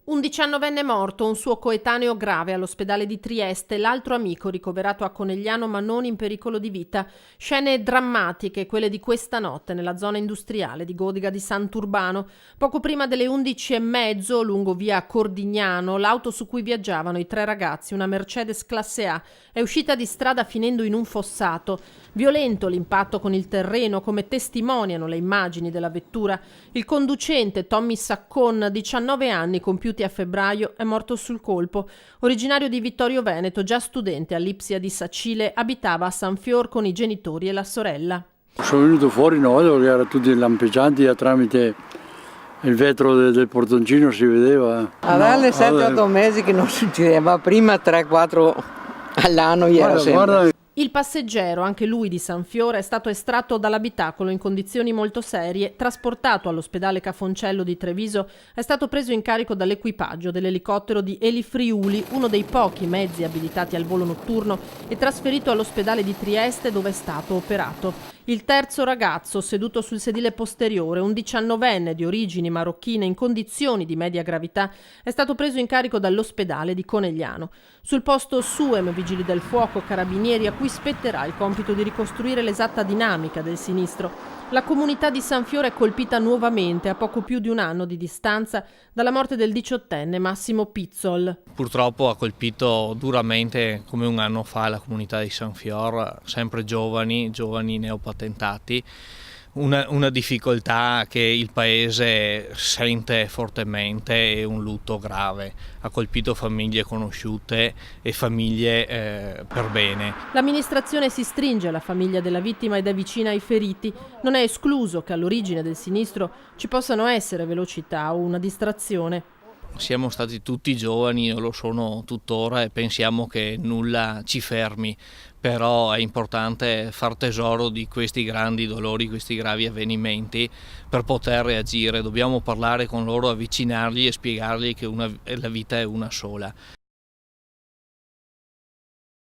Un 19enne morto, un suo coetaneo grave all'ospedale di Trieste, l'altro amico ricoverato a Conegliano ma non in pericolo di vita. Scene drammatiche, quelle di questa notte nella zona industriale di Godiga di Sant'Urbano. Poco prima delle 11:30, lungo via Cordignano, l'auto su cui viaggiavano i tre ragazzi, una Mercedes classe A, è uscita di strada finendo in un fossato. Violento l'impatto con il terreno, come testimoniano le immagini della vettura. Il conducente, Tommy Saccon, 19 anni, compiuti a febbraio, è morto sul colpo. Originario di Vittorio Veneto, già studente all'Ipsia di Sacile, abitava a San Fior con i genitori e la sorella. Sono venuto fuori, no, vedo che erano tutti lampeggianti tramite il vetro del portoncino, si vedeva. Dalle 7-8 mesi che non succedeva, prima 3-4 all'anno era sempre. Guarda. Il passeggero, anche lui di San Fiore, è stato estratto dall'abitacolo in condizioni molto serie, trasportato all'ospedale Cafoncello di Treviso, è stato preso in carico dall'equipaggio dell'elicottero di Eli Friuli, uno dei pochi mezzi abilitati al volo notturno, e trasferito all'ospedale di Trieste dove è stato operato. Il terzo ragazzo, seduto sul sedile posteriore, un 19enne di origini marocchine in condizioni di media gravità, è stato preso in carico dall'ospedale di Conegliano. Sul posto SUEM, Vigili del Fuoco, Carabinieri, a cui spetterà il compito di ricostruire l'esatta dinamica del sinistro. La comunità di San Fiore è colpita nuovamente a poco più di un anno di distanza dalla morte del 18enne Massimo Pizzol. Purtroppo ha colpito duramente, come un anno fa, la comunità di San Fior, sempre giovani neopatentati. Una difficoltà che il paese sente fortemente e un lutto grave. Ha colpito famiglie conosciute e famiglie per bene. L'amministrazione si stringe alla famiglia della vittima ed è vicina ai feriti. Non è escluso che all'origine del sinistro ci possano essere velocità o una distrazione. Siamo stati tutti giovani, io lo sono tuttora e pensiamo che nulla ci fermi, però è importante far tesoro di questi grandi dolori, questi gravi avvenimenti per poter reagire. Dobbiamo parlare con loro, avvicinarli e spiegargli che la vita è una sola.